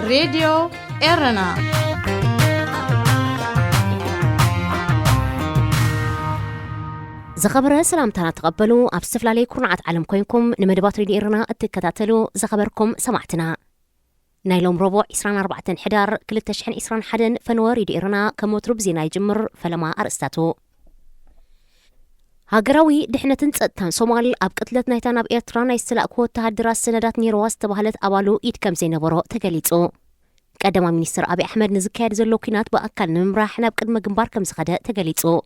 راديو إيرنا زخبر سلامتنا تقبلوا أبستفل عليكم عاد علم كوينكم نمدبات راديو إيرنا اتكتاتلو زخبركم سمعتنا نايلوم ربع إسران 4 حدار كل تشحن إسران حدن فنوار راديو إيرنا كموترب زينا يجمر فلما أرستاتو هاجراوي دحنة تصدتان صومال أب قتلت نايتان أب إيرتران يستلقوا تهدرا السندات نيرواز تبهلت أبالو إيدكم زين برو تقليتو قدم منيستر أبي أحمد نزكير زلو كينات بأكل نمراح نبقد مجنبار كم زخدة تقليتو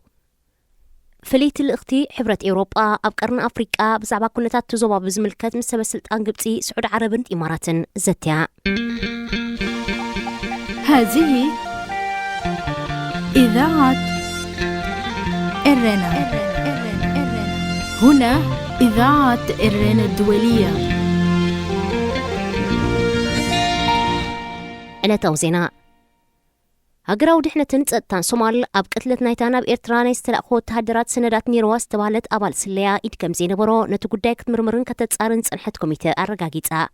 فليت الأختي حبرة أوروبا أب قرن أفريقيا بزعبا كنتات تزوبا بزملكات مستبسلت أنقبتي سعود عربن إمارات زتيا هذه إذاعة إيرنا هنا إذاعة إيرنا الدولية. أنا توزينا هاجراو دحنة تصدتان صومال أب قتلت نايتان أب إيرتران يستلقوا تهدرات سندات نيرواز تبهلت أبال سليا إيدكم زين برو نتو قداي كتمرمرن كتتصارن صنحت كوميتي أرقاقيتا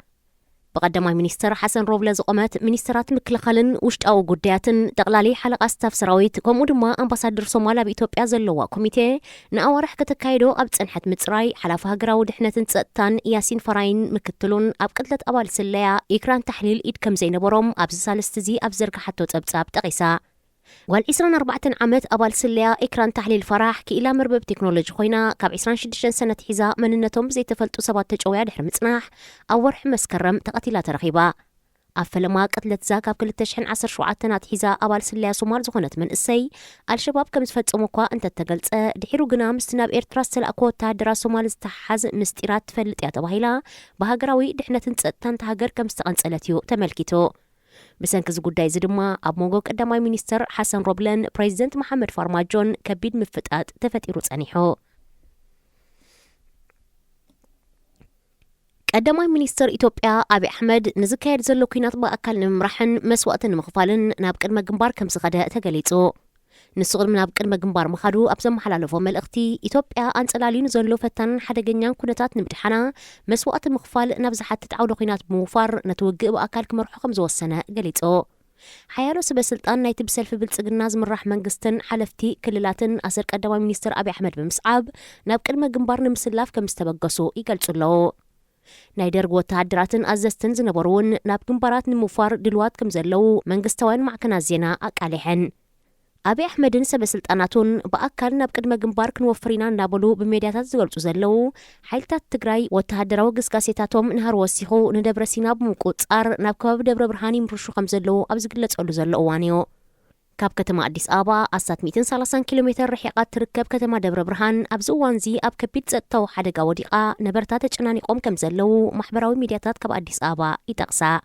بقدماي منيستر حسن روبلا زقمت منيسترات مكلخلن وشت أو قدياتن تقلالي حلقة ستاف سراويت كومو دما أمباسادر صومالا بإثيوبيا زلوا كوميتي نأورح كتكايدو أب صنحت متصراي حلاف هاجراو دحنة تصدتان ياسين فراين مكتلون أب قتلت أبال سليا إكران تحليل إيدكم زين بروم أب سالستزي أب زرق حتو تبتاب تقيسا والإسران 4 عامات أبال سليا إكران تحليل فراح كإلا مربب تكنولوجي خوينا كاب 26 سنة حيزا مننتهم زي تفلتو سبات تجويا دحر مصناح أورح مسكرم تقتيلات رخيبة أفلما قتلت زاكاب كل تشحن 10 شعاتنات حيزا أبال سليا صومال زغنت من السي الشباب كم تفتموكوا أنت تقلت دحيرو قنا مستناب إيرتراس تلقوا تهدرا صومال استحاز مستيرات تفلت يا تباهيلا بهاجراوي دحنة تنسأتان تهاجر كم استقنصلتيو تملكيتو بسنكز قداي زدما أب موقع قداماي منيستر حسن روبلن بريزيدنت محمد فارماجون كبيد مفتقات تفتيرو صانيحو قداماي منيستر إثيوبيا أبي أحمد نزكير زلو كينات بأكل نمرحن مسوقتن مخفالن ناب قدما جنبار كم سغدا تقليتو نسغل من ناب قدما جنبار مخادو أبزم حلالفو ملأختي إثيوبيا أنصلالين زلو فتن حدقنيان كونتات نمتحنا مسوقت مخفال نبزحت تتعودو كينات بموفار نتوقع بأكل كمرحو 5 سنة قليتو حيالو سبسلطان نايت بسلف بلصقنا زمراح منغستن حلفتي كللاتن أسر قداماي منيستر أبي أحمد بمصعب ناب قدما جنبار نمسلاف كم استبقسو يقلصلو نايدر وتهدراتن أزستن زنبرون ناب جنبارات نموفار دلوات كم زلو منغستوان معكنا زينا أقاليحن أبي أحمد سبسلطاناتون بأكل ناب قدما جنبار كنوفرينا نابلو بميدياتات زغلصو زلو حيلتات تግራይ وتهدراو قسقاسيتاتهم نهار وسيخو ندبر سينا بمقصار ناب كباب دبر برهاني مرشو خم زلو أب زغلصلو زلو وانيو كاب كتما أديس أبا أسات 230 كيلومتر رحيقات تركب كتما دبر برهان أب زوانزي أب كبيت زتو حدقا وديقا نبرتات تشناني قوم كم زلو محبراوي ميدياتات كاب أديس أبا يتقسا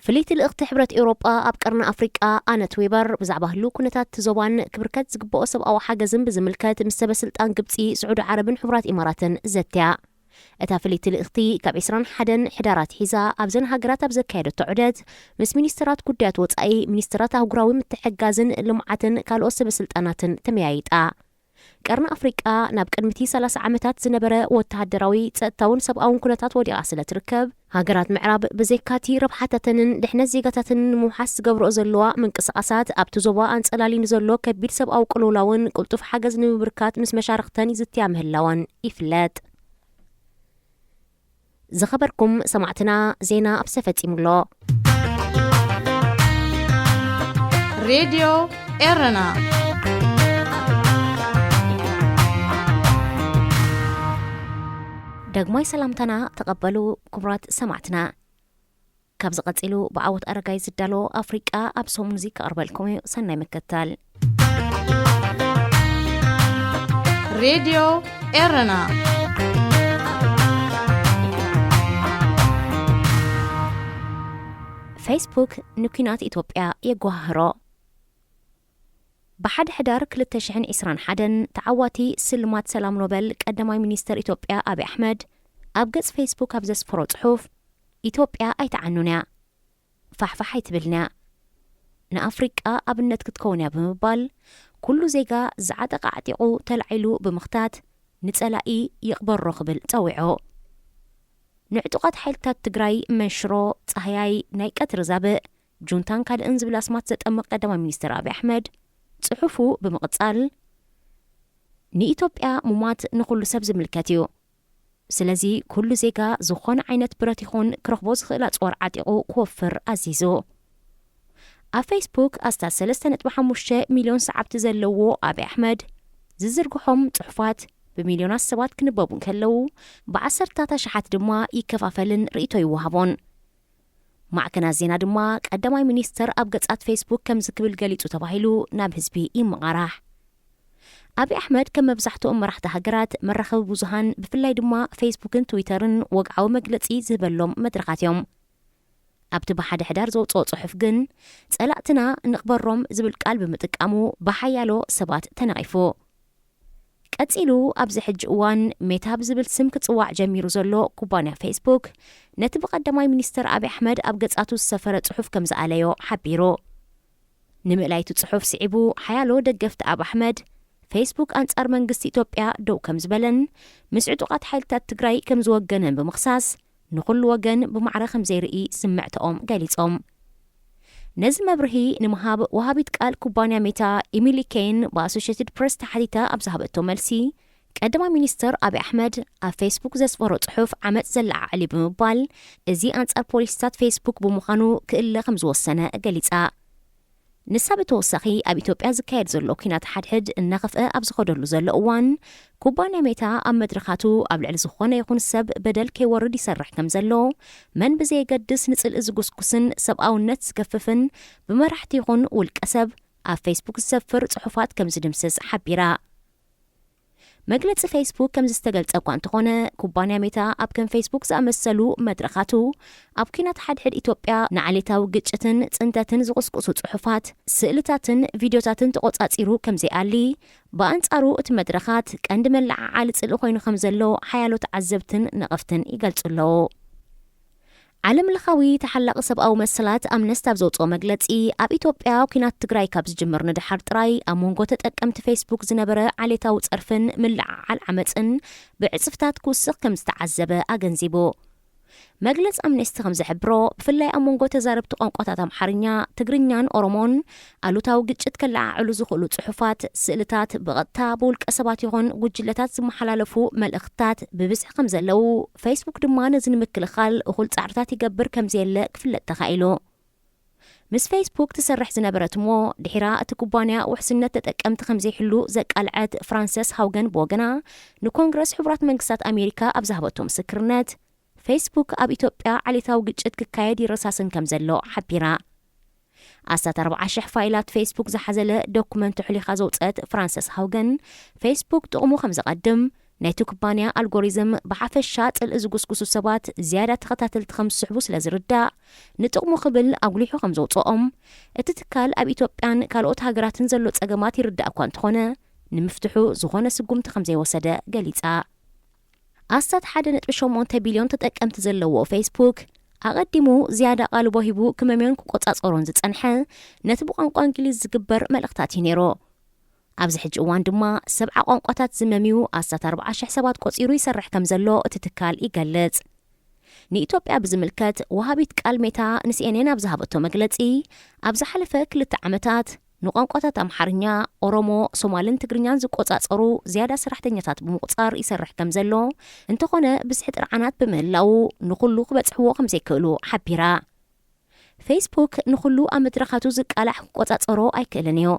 فليت الأخت حبرة أوروبا أب قرن أفريقيا أنا تويبر بزعبه لو كنتات تزوان كبركات زقبو أسب أو حاجة بزملكات مستبسلطان قبطي سعود عرب حبرات إمارات زتيا أتا فليت الأختي كاب 20 حدن حدارات حيزا أبزن هاجرات أبزكايدو تعدد مس منيسترات قدات وطأي منيسترات هاجراوي متحجازن لمعاتن كالو سبسلطاناتن تميايتا قرن أفريقيا ناب قدمتي 3 عامتات زنبره وتهدراوي تصتاون سبقاون كنتات وديقا سلا تركب هاجرات معراب بزيكاتي ربحاتتن دحنا زيغاتتن محاس قبرو زلوا من قصقاسات أبتو زوا أنصلالين زلو كبير سبقاو قلولاون قلطف حاجز نمبركات مس مشارختان يزتيا مهلاوان إفلات زخبركم سمعتنا زينا أبسفت إملو راديو إيرنا دقماي سلامتنا تقبلوا كبرات سمعتنا كابز قتلوا بعوت أرقاي زدالو أفريقيا أبسو موزيكا أربالكم سنة مكتال راديو إيرنا فيسبوك نكينات إثيوبيا يقوهرو بحد حدار كل تشحن إسران حدن تعواتي سلمات سلام نوبل قدماي منيستر إثيوبيا أبي أحمد أبقص فيسبوك أبزس فروت صحوف إثيوبيا أي تعنونا فحفحي تبلنا نأفريقيا أبنت كتكونيا بمبال كل زيغا زعادة قاعدعو تلعلو بمختات نتسلاقي يقبر رخبل توعو ንዕጡቃት ሓይልታት ትግራይ መንሽሮ ፀሃያይ ናይ ቀትሪ ዛብእ ጁንታን ካልእን ዝብል ኣስማት ዘጠምቕ ቀዳማይ ሚኒስትር አብይ አሕመድ ጽሑፉ ብምቕጻል ንኢትዮጵያ ሙማት ንኹሉ ሰብ ዝምልከት እዩ። ስለዚ ኩሉ ዜጋ ዝኾነ ዓይነት ብረት ይኹን ክረኽቦ ዝኽእል ኣፅዋር ዓጢቑ ክወፍር ኣዚዙ። ኣብ ፌስቡክ ኣስታት 3.5 ሚልዮን ሰዓብቲ ዘለዎ አብይ አሕመድ ዝዝርግሖም ጽሑፋት ብሚልዮናት ሰባት ክንበቡ ከለው ብዓሰርታታ ሸሓት ድማ ይከፋፈልን ርእቶ ይወሃቦን። ማዕከናት ዜና ድማ ቀዳማይ ሚኒስተር ኣብ ገጻት ፌስቡክ ከም ዝክብል ገሊጹ ተባሂሉ ናብ ህዝቢ ይመቓራሕ። አብይ አሕመድ ከም መብዛሕትኦም መራሕቲ ሃገራት መራኸቢ ብዙሃን ብፍላይ ድማ ፌስቡክን ትዊተርን ወግዓዊ መግለጺ ዝህበሎም መድረኻት እዮም። ኣብቲ ብሓደ ሕዳር ዘውፅኦ ጽሑፍ ግን ጸላእትና ንቕበሮም ዝብል ቃል ብምጥቃሙ ብሓያሎ ሰባት ተነቒፉ። ቀጺሉ ኣብዚ ሕጂ እዋን ሜታ ብዝብል ስም ክጽዋዕ ጀሚሩ ዘሎ ኩባንያ ፌስቡክ ነቲ ብቐዳማይ ሚኒስተር አብይ አሕመድ ኣብ ገጻቱ ዝሰፈረ ጽሑፍ ከም ዝኣለዮ ሓቢሩ። ንምእላይቱ ጽሑፍ ስዒቡ ሓያሎ ደገፍቲ አብይ አሕመድ ፌስቡክ አንጻር መንግስቲ ኢትዮጵያ ደው ከም ዝበለን ምስ ዕጡቃት ሓይልታት ትግራይ ከም ዝወገነን ብምኽሳስ ንኹሉ ወገን ብማዕረ ከም ዘይርኢ ስምዕትኦም ገሊጾም። ነዚ መብርሂ ንምሃብ ወሃቢት ቃል ኩባንያ ሜታ ኢሚሊ ኬን ብኣሶሽትድ ፕሬስ ተሓቲታ ኣብ ዝሃበቶ መልሲ ቀዳማይ ሚኒስተር አብይ አሕመድ ኣብ ፌስቡክ ዘስፈሮ ጽሑፍ ዓመፅ ዘለዓዓሊ ብምባል እዚ አንጻር ፖሊስታት ፌስቡክ ብምዃኑ ክእለ ከም ዝወሰነ ገሊጻ። ንሳ ብተወሳኺ ኣብ ኢትዮጵያ ዝካየድ ዘሎ ኩናት ሓድሕድ እናኸፍአ ኣብ ዝኸደሉ ዘሎ እዋን ኩባንያ ሜታ ኣብ መድረኻቱ ኣብ ልዕሊ ዝኾነ ይኹን ሰብ በደል ከይወርድ ይሰርሕ ከም ዘሎ መን ብዘየገድስ ንጽልኢ ዝጉስኩስን ሰብኣውነት ዝገፍፍን ብመራሕቲ ይኹን ውልቀ ሰብ ኣብ ፌስቡክ ዝሰፍር ጽሑፋት ከም ዝድምስስ ሓቢራ። መግለፂ ፌስቡክ ከም ዝተገልጸ እኳ እንተኾነ ኩባንያ ሜታ ኣብ ከም ፌስቡክ ዝኣመሰሉ መድረኻቱ ኣብ ኩናት ሓድሕድ ኢትዮጵያ ንዓሌታዊ ግጭትን ጽንተትን ዝቁስቁሱ ጽሑፋት ስእልታትን ቪድዮታትን ተቆጻጺሩ ከም ዘይኣሊ ብኣንጻሩ እቲ መድረኻት ቀንዲ መለዓዓሊ ጽልኢ ኮይኑ ከም ዘሎ ሓያሎ ተዓዘብትን ነቐፍትን ይገልጹ ኣለዉ። ዓለም ለኻዊ ተሓላቒ ሰብኣዊ መሰላት ኣምነስቲ ኣብ ዘውፅኦ መግለጺ ኣብ ኢትዮጵያ ኩናት ትግራይ ካብ ዝጅምር ንድሓር ጥራይ ኣብ መንጎ ተጠቀምቲ ፌስቡክ ዝነበረ ዓሌታዊ ጸርፍን ምልዓዓል ዓመፅን ብዕጽፍታት ክውስኽ ከም ዝተዓዘበ ኣገንዚቡ። መግለጽ ኣምነስቲ ከም ዝሕብሮ ብፍላይ ኣብ መንጎ ተዛረብቲ ቋንቋታት ኣምሓርኛ፣ ትግርኛን ኦሮሞን ኣሉታዊ ግጭት ከለዓዕሉ ዝኽእሉ ጽሑፋት፣ ስእልታት ብቐጥታ ብውልቀ ሰባት ይኹን ጉጅለታት ዝመሓላለፉ መልእኽትታት ብብዝሒ ከም ዘለው ፌስቡክ ድማ ነዚ ንምክልኻል እኹል ጻዕርታት ይገብር ከም ዘየለ ክፍለጥ ተኻኢሉ። ምስ ፌስቡክ ትሰርሕ ዝነበረት እሞ ድሒራ እቲ ኩባንያ ውሕስነት ተጠቀምቲ ከም ዘይሕሉ ዘቃልዐት ፍራንሰስ ሃውገን ብወገና ንኮንግረስ ሕቡራት መንግስታት ኣሜሪካ ኣብ ዝሃበቶ ምስክርነት ፌስቡክ ኣብ ኢትዮጵያ ዓሌታዊ ግጭት ክካየድ ይረሳስን ከም ዘሎ ሓቢራ። ኣስታት 40,000 ፋይላት ፌስቡክ ዝሓዘለ ዶኩመንት ሕሊኻ ዘውፅአት ፍራንሰስ ሃውገን ፌስቡክ ጥቕሙ ከም ዘቐድም ናይቲ ኩባንያ ኣልጎሪዝም ብሓፈሻ ጽልኢ ዝጉስጉሱ ሰባት ዝያዳ ተኸታተልቲ ከም ዝስሕቡ ስለ ዝርዳእ ንጥቕሙ ክብል ኣጉሊሑ ከም ዘውፅኦም እቲ ትካል ኣብ ኢትዮጵያን ካልኦት ሃገራትን ዘሎ ጸገማት ይርዳእ እኳ እንተኾነ ንምፍትሑ ዝኾነ ስጉምቲ ከም ዘይወሰደ ገሊጻ። ኣስታት 1.8 ቢልዮን ተጠቀምቲ ዘለዎ ፌስቡክ ኣቐዲሙ ዝያዳ ቃልቦ ሂቡ ክመምዮን ክቆጻጸሮን ዝጸንሐ ነቲ ብቋንቋ እንግሊዝ ዝግበር መልእኽታት እዩ ነይሩ። ኣብዚ ሕጂ እዋን ድማ 70 ቋንቋታት ዝመምዩ ኣስታት 40,000 ሰባት ቆጺሩ ይሰርሕ ከም ዘሎ እቲ ትካል ይገልጽ። ንኢትዮጵያ ብዝምልከት ወሃቢት ቃል ሜታ ንሲኤንኤን ኣብ ዝሃበቶ መግለጺ ኣብ ዝሓለፈ 2 ዓመታት ንቋንቋታት ኣምሓርኛ፣ ኦሮሞ፣ ሶማልን ትግርኛን ዝቆጻጸሩ ዝያዳ ሰራሕተኛታት ብምቁጻር ይሰርሕ ከም ዘሎ እንተኾነ ብዝሒ ጥርዓናት ብምህላው ንኹሉ ክበጽሕዎ ከም ዘይክእሉ ሓቢራ። ፌስቡክ ንኹሉ ኣብ መድረኻቱ ዝቃላሕ ክቆጻጸሮ ኣይክእልን እዩ።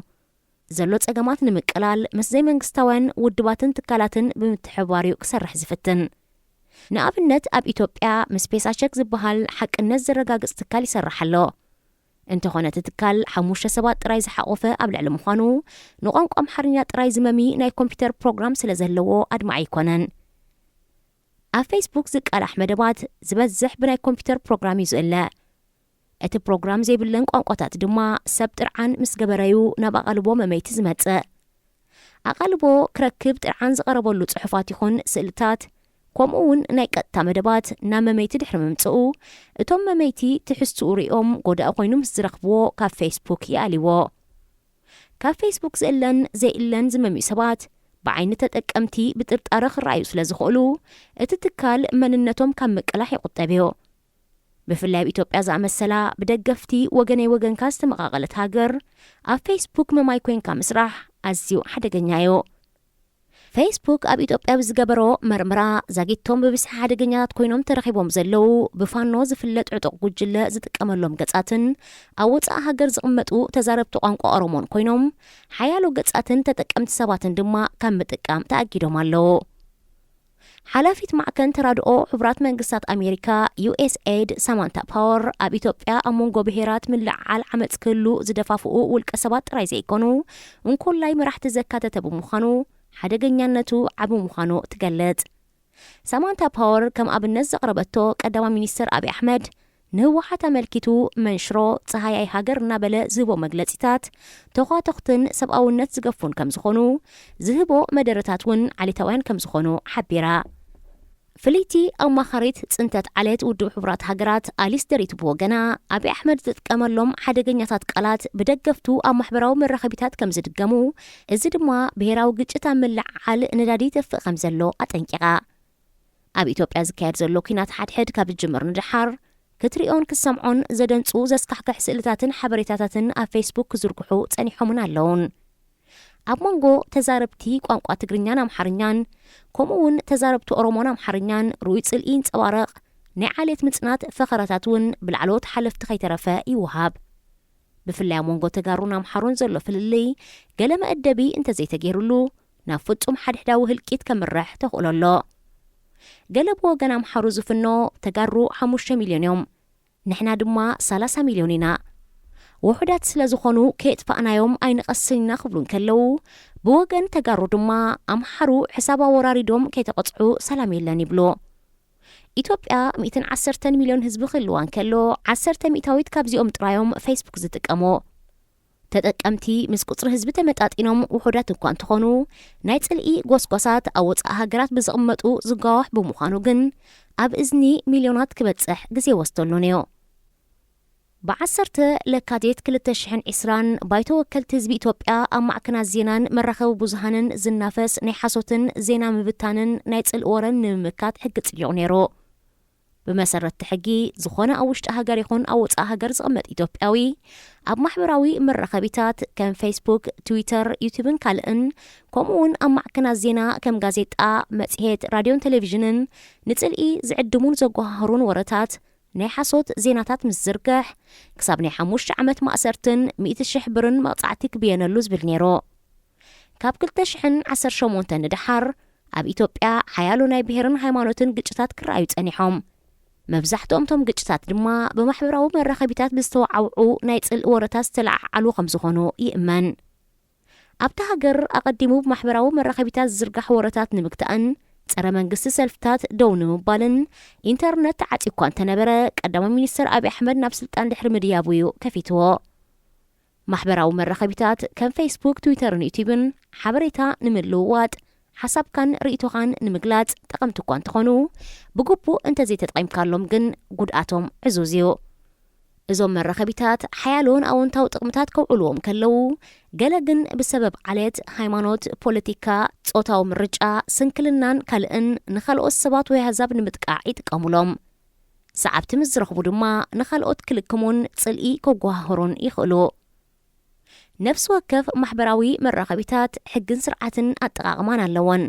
ዘሎ ጸገማት ንምቅላል ምስ ዘይመንግስታውያን ውድባትን ትካላትን ብምትሕብባር ክሰርሕ ዝፍትን። ንኣብነት ኣብ ኢትዮጵያ ምስ ፔሳቸክ ዝበሃል ሓቅነት ዘረጋግጽ ትካል ይሰርሕ ኣሎ። እንተኾነ እቲ ትካል 5 ሰባት ጥራይ ዝሓቆፈ ኣብ ልዕሊ ምዃኑ ንቋንቋ ኣምሓርኛ ጥራይ ዝመሚ ናይ ኮምፒተር ፕሮግራም ስለ ዘለዎ ኣድማዕ ኣይኮነን። ኣብ ፌስቡክ ዝቃላሕ መደባት ዝበዝሕ ብናይ ኮምፒተር ፕሮግራም እዩ ዝእለ። እቲ ፕሮግራም ዘይብለን ቋንቋታት ድማ ሰብ ጥርዓን ምስ ገበረዩ ናብ ኣቓልቦ መመይቲ ዝመጽእ። ኣቓልቦ ክረክብ ጥርዓን ዝቐረበሉ ጽሑፋት ይኹን ስእልታት ከምኡውን ናይ ቀጥታ መደባት ናብ መመይቲ ድሕሪ ምምጽኡ እቶም መመይቲ ትሕዝትኡ ሪኦም ጎዳኢ ኮይኑ ምስ ዝረኽብዎ ካብ ፌስቡክ ይኣሊዎ። ካብ ፌስቡክ ዝእለን ዘይእለን ዝመምዩ ሰባት بعين تጠቀምቲ بጥርጣረ ክራዩ ስለ ዝኽእሉ እቲ ትካል መንነቶም ካብ ምቅላሕ ይቁጠብዮ ብፍላይ ኢትዮጵያ ዝኣመሰላ ብደገፍቲ ወገነይ ወገንካ ዝተመቃቀለት ሃገር ኣብ ፌስቡክ መማይ ኮይንካ ምስራሕ ኣዝዩ ሓደገኛዮ ፌስቡክ ኣብ ኢትዮጵያ ብዝገበሮ መርምራ ዛጊቶም ብብስሕ ሓደገኛታት ኮይኖም ተረኺቦም ዘለው ብፋኖ ዝፍለጥ ዕጡቕ ጉጅለ ዝጥቀመሎም ገጻትን ኣብ ወጻኢ ሃገር ዝቕመጡ ተዛረብቲ ቋንቋ ኦሮሞን ኮይኖም ሓያሎ ገጻትን ተጠቀምቲ ሰባትን ድማ ካብ ምጥቃም ተኣጊዶም ኣለው ሓላፊት ማዕከን ተራድኦ ሕብራት መንግስታት ኣሜሪካ USAID ሳማንታ ፓወር ኣብ ኢትዮጵያ ኣብ መንጎ ብሄራት ምልዓል ዓመፅ ክህሉ ዝደፋፍኡ ውልቀ ሰባት ጥራይ ዘይኮኑ እንኩላይ መራሕቲ ዘካተተ ብምዃኑ ሓደገኛነቱ ዓቢ ምዃኑ ትገልጽ ሳማንታ ፓወር ከም ኣብነት ዘቕረበቶ ቀዳማይ ሚኒስትር አብይ አሕመድ ንህወሓት ኣመልኪቱ መንሽሮ ፀሃያይ ሃገር እናበለ ዝህቦ መግለፂታት ተኻተኽትን ሰብኣውነት ዝገፉን ከም ዝኾኑ ዝህቦ መደረታት ውን ዓሌታውያን ከም ዝኾኑ ሓቢራ ፍሊቲ ኣማኻሪት ጽንተት ዓሌት ውድብ ሕብራት ሃገራት ኣሊስ ደሪቱ ብወገና አብይ አሕመድ ዝጥቀመሎም ሓደገኛታት ቃላት ብደገፍቱ ኣብ ማሕበራዊ መራኸቢታት ከም ዝድገሙ እዚ ድማ ብሄራዊ ግጭት ኣብ ምልዓል ነዳዲ ተፍቕ ከም ዘሎ ኣጠንቂቓ ኣብ ኢትዮጵያ ዝካየድ ዘሎ ኩናት ሓድሕድ ካብ ዝጅምር ንድሓር ክትሪኦን ክሰምዖን ዘደንጹ ዘስካሕክሕ ስእልታትን ሓበሬታታትን ኣብ ፌስቡክ ክዝርግሑ ጸኒሖምን ኣለውን ኣብ መንጎ ተዛረብቲ ቋንቋ ትግርኛን ኣምሓርኛን ከምኡውን ተዛረብቲ ኦሮሞን ኣምሓርኛን ሩይ ጽልኢ ንጸባረቕ ናይ ዓሌት ምጽናት ፈኸራታት ውን ብላዕሎት ሓለፍቲ ከይተረፈ ይውሃብ ብፍላይ መንጎ ተጋሩን ኣምሓሩን ዘሎ ፍልልይ ገለ መእደቢ እንተዘይተገይሩሉ ናብ ፍጹም ሓድሕዳዊ ህልቂት ከምርሕ ተኽእለሎ ገለ ብወገን ኣምሓሩ ዝፍኖ ተጋሩ 5 ሚልዮን እዮም ንሕና ድማ 30 ሚልዮን ኢና ውሕዳት ስለ ዝኾኑ ከየጥፋእናዮም ኣይንቐስና ክብሉን ከለው ብወገን ተጋሩ ድማ ኣምሓሩ ሕሳብ ኣወራሪዶም ከይተቐጽዑ ሰላም የለን ይብሉ ኢትዮጵያ 110 ሚልዮን ህዝቢ ክህልዋን ከሎ 10 ሚእታዊት ካብዚኦም ጥራዮም ፌስቡክ ዝጥቀሙ ተጠቀምቲ ምስ ቁጽሪ ህዝቢ ተመጣጢኖም ውሕዳት እኳ እንትኾኑ ናይ ጽልኢ ጎስጓሳት ኣብ ወጻኢ ሃገራት ብዝቕመጡ ዝጋዋሕ ብምዃኑ ግን ኣብ እዝኒ ሚልዮናት ክበጽሕ ግዜ ወስደሉ ነዮ ብ10 ለካቲት 2020 ባይቶ ወከልቲ ህዝቢ ኢትዮጵያ ኣብ ማዕከናት ዜናን መራኸቢ ብዙሃንን ዝናፈስ ናይ ሓሶትን ዜና ምብታንን ናይ ጽልኢ ወረን ንምምካት ሕጊ ጽሊዑ ነይሩ ብመሰረት ሕጊ ዝኾነ ኣብ ውሽጢ ሃገር ይኹን ኣብ ወጻኢ ሃገር ዝቕመጥ ኢትዮጵያዊ ኣብ ማሕበራዊ መራኸቢታት ከም ፌስቡክ ትዊተር ዩቲዩብን ካልእን ከምኡውን ኣብ ማዕከናት ዜና ከም ጋዜጣ መጽሔት ራድዮን ቴሌቪዥንን ንጽልኢ ዝዕድሙን ዘጓሃሩን ወረታት ናይ ሓሶት ዜናታት ምስ ዝርግሕ ክሳብ ናይ 5 ዓመት ማእሰርትን 100,000 ብርን መቕጻዕቲ ክብየነሉ ዝብል ነይሩ ካብ 2018 ንድሓር ኣብ ኢትዮጵያ ሓያሎ ናይ ብሄርን ሃይማኖትን ግጭታት ክረኣዩ ጸኒሖም መብዛሕትኦም ቶም ግጭታት ድማ ብማሕበራዊ መራኸቢታት ብዝተወዓውዑ ናይ ጽልኢ ወረታት ዝተለዓዓሉ ከም ዝኾኑ ይእመን ኣብታ ሃገር ኣቐዲሙ ብማሕበራዊ መራኸቢታት ዝዝርጋሕ ወረታት ንምግታእን ጸረ መንግስቲ ሰልፍታት ደው ንምባልን ኢንተርኔት ዓጺኳ እንተነበረ ቀዳማይ ሚኒስትር አብይ አሕመድ ናብ ስልጣን ድሕሪ ምድያቡ እዩ ከፊትዎ ማሕበራዊ መራኸቢታት ከም ፌስቡክ ትዊተርን ዩቲዩብን ሓበሬታ ንምልውዋጥ ሓሳብካን ርእይቶኻን ንምግላጽ ጠቐምቲ እኳ እንትኾኑ ብግቡእ እንተዘይተጠቒምካሎም ግን ጉድኣቶም ዕዙዝ እዩ እዞም መራኸቢታት ሓያሎን ኣወንታዊ ጥቕምታት ከውዕልዎም ከለው ገለ ግን ብሰበብ ዓሌት ሃይማኖት ፖለቲካ ጾታዊ ምርጫ ስንክልናን ካልእን ንኻልኦት ሰባት ወይ ኣሕዛብ ንምጥቃዕ ይጥቀሙሎም ሰዓብቲ ምስ ዝረኽቡ ድማ ንኻልኦት ክልክሙን ጽልኢ ከጓሃሩን ይኽእሉ ነፍሲ ወከፍ ማሕበራዊ መራኸቢታት ሕግን ስርዓትን ኣጠቓቕማን ኣለወን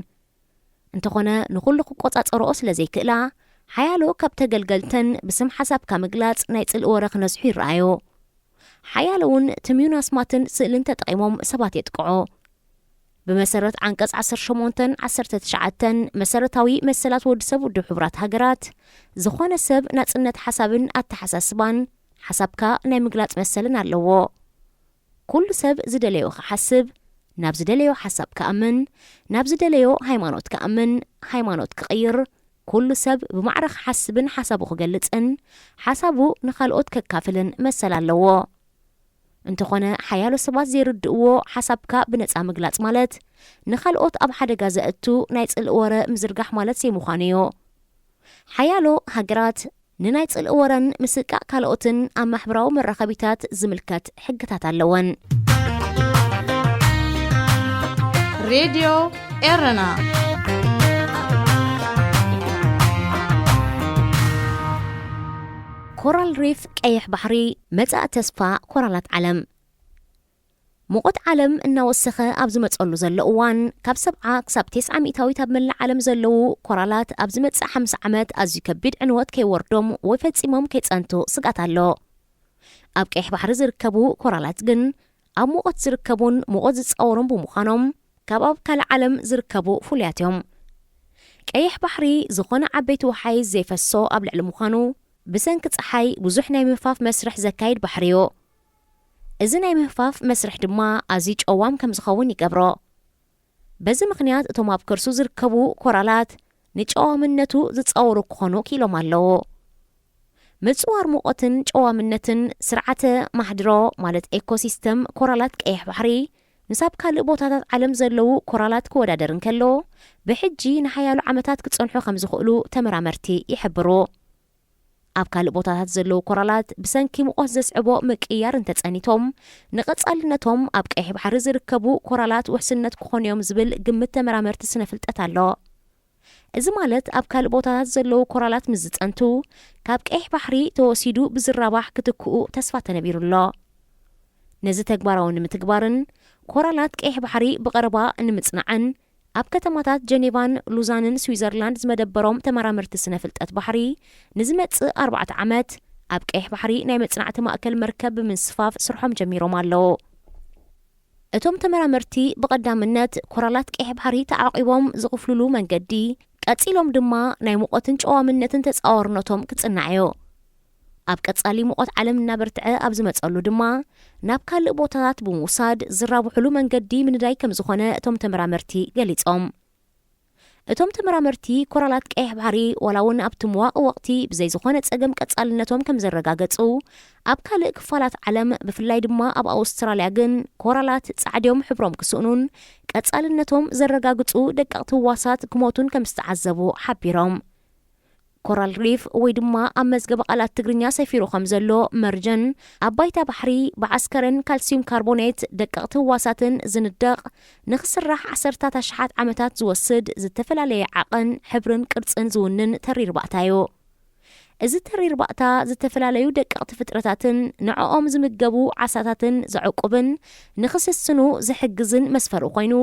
እንተኾነ ንኹሉ ክቆጻጸርኦ ስለ ዘይክእላ ሓያሎ ካብ ተገልገልተን ብስም ሓሳብካ ምግላጽ ናይ ጽልኢ ወረ ክነጽሑ ይረኣዩ ሓያሎ እውን ትምዩን ኣስማትን ስእልን ተጠቒሞም ሰባት የጥቅዑ ብመሰረት ዓንቀጽ 18-19 መሰረታዊ መሰላት ወዲ ሰብ ውድብ ሕብራት ሃገራት ዝኾነ ሰብ ናጽነት ሓሳብን ኣተሓሳስባን ሓሳብካ ናይ ምግላጽ መሰልን ኣለዎ ኩሉ ሰብ ዝደለዮ ክሓስብ ናብ ዝደለዮ ሓሳብ ክኣምን ናብ ዝደለዮ ሃይማኖት ክኣምን ሃይማኖት ክቕይር ኩሉ ሰብ ብማዕረኽ ሓስብን ሓሳቡ ክገልጽን ሓሳቡ ንኻልኦት ከካፍልን መሰል ኣለዎ እንተኾነ ሓያሎ ሰባት ዘይርድእዎ ሓሳብካ ብነጻ ምግላጽ ማለት ንኻልኦት ኣብ ሓደጋ ዘእቱ ናይ ጽልኢ ወረ ምዝርጋሕ ማለት ዘይምዃኑ እዩ ሓያሎ ሃገራት ንናይ ጽልኢ ወረን ምስቃዕ ካልኦትን ኣብ ማሕበራዊ መራኸቢታት ዝምልከት ሕግታት ኣለወን ሬድዮ إرنا كورال ريف قيح بحري مزاء تسفى كورالات علم موقت علم እናወሰኸ ኣብ ዝመጸሉ ዘሎ እዋን ካብ 70 ክሳብ 90 ሚእታዊት ኣብ መላእ ዓለም ዘለዉ ኮራላት ኣብ ዝመጽእ 50 ዓመት ኣዝዩ ከቢድ ዕንወት ከይወርዶም ወይ ፈጺሞም ከይጸንቱ ስጋት ኣሎ። ኣብ ቀይሕ ባሕሪ ዝርከቡ ኮራላት ግን ኣብ ሙቐት ዝርከቡን ሙቐት ዝጻወሩን ብምዃኖም ካብ ኣብ ካልእ ዓለም ዝርከቡ ፍሉያት እዮም። ቀይሕ ባሕሪ ዝኾነ ዓበይቲ ወሓይ ዘይፈሶ ኣብ ልዕሊ ምዃኑ ብሰንኪ ፀሓይ ብዙሕ ናይ ምፍፋፍ መስርሕ ዘካይድ ባሕሪ እዩ። እዚ ናይ ምፍፋፍ መስርሕ ድማ ኣዝዩ ጨዋም ከም ዝኸውን ይገብሮ። በዚ ምኽንያት እቶም ኣብ ከርሱ ዝርከቡ ኮራላት ንጨዋምነቱ ዝጻወሩ ክኾኑ ኪሎም ኣለዎ። ምጽዋር ሙቐትን ጨዋምነትን ስርዓተ ማሕድሮ ማለት ኤኮሲስተም ኮራላት ቀይሕ ባሕሪ ንሳብ ካልእ ቦታታት ዓለም ዘለዉ ኮራላት ክወዳደር እንከሎ ብሕጂ ንሓያሉ ዓመታት ክጸንሑ ከም ዝኽእሉ ተመራመርቲ ይሕብሩ። ኣብ ካልእ ቦታታት ዘለዉ ኮራላት ብሰንኪ ሙቐት ዘስዕቦ ምቅያር እንተጸኒቶም ንቐጻልነቶም ኣብ ቀይሕ ባሕሪ ዝርከቡ ኮራላት ውሕስነት ክኾኑ እዮም ዝብል ግምት ተመራመርቲ ስነ ፍልጠት ኣሎ። እዚ ማለት ኣብ ካልእ ቦታታት ዘለዉ ኮራላት ምስ ዝጸንቱ ካብ ቀይሕ ባሕሪ ተወሲዱ ብዝራባሕ ክትክኡ ተስፋ ተነቢሩሎ። ነዚ ተግባራዊ ንምትግባርን ኮራላት ቀይሕ ባሕሪ ብቐረባ ንምጽናዕን ኣብ ከተማታት ጀኔቫን ሉዛንን ስዊዘርላንድ ዝመደበሮም ተመራመርቲ ስነ ፍልጠት ባሕሪ ንዝመጽእ 4 ዓመት ኣብ ቀይሕ ባሕሪ ናይ መጽናዕቲ ማእከል መርከብ ብምንስፋፍ ስርሖም ጀሚሮም ኣለዉ። እቶም ተመራመርቲ ብቐዳምነት ኮራላት ቀይሕ ባሕሪ ተዓቂቦም ዝቕፍልሉ መንገዲ ቀጺሎም ድማ ናይ ሙቐትን ጨዋምነትን ተጻዋርነቶም ክጽናዕ እዩ። ኣብ ቀጻሊ ሙቐት ዓለም እናበርትዐ ኣብ ዝመጸሉ ድማ ናብ ካልእ ቦታታት ብምውሳድ ዝራብሕሉ መንገዲ ምንዳይ ከም ዝኾነ እቶም ተመራመርቲ ገሊጾም። እቶም ተመራመርቲ ኮራላት ቀይሕ ባሕሪ ወላውን ኣብቲ ምዋቕ ወቕቲ ብዘይ ዝኾነ ጸገም ቀጻልነቶም ከም ዘረጋገጹ ኣብ ካልእ ክፋላት ዓለም ብፍላይ ድማ ኣብ ኣውስትራልያ ግን ኮራላት ጻዕድዮም ሕብሮም ክስእኑን ቀጻልነቶም ዘረጋግጹ ደቀቕቲ ህዋሳት ክሞቱን ከም ዝተዓዘቡ ሓቢሮም። ኮራል ሪፍ ወይ ድማ ኣብ መዝገበ ቃላት ትግርኛ ሰፊሩ ከም ዘሎ መርጀን ኣብ ባይታ ባሕሪ ብዓስከርን ካልሲዩም ካርቦኔት ደቀቕቲ ህዋሳትን ዝንደቕ ንኽስራሕ 10 ኣሽሓት ዓመታት ዝወስድ ዝተፈላለየ ዓቐን ሕብርን ቅርጽን ዝውንን ተሪር ባእታ እዩ። እዚ ተሪር ባእታ ዝተፈላለዩ ደቀቕቲ ፍጥረታትን ንዕኦም ዝምገቡ ዓሳታትን ዘዕቁብን ንኽስስኑ ዝሕግዝን መስፈሪ ኮይኑ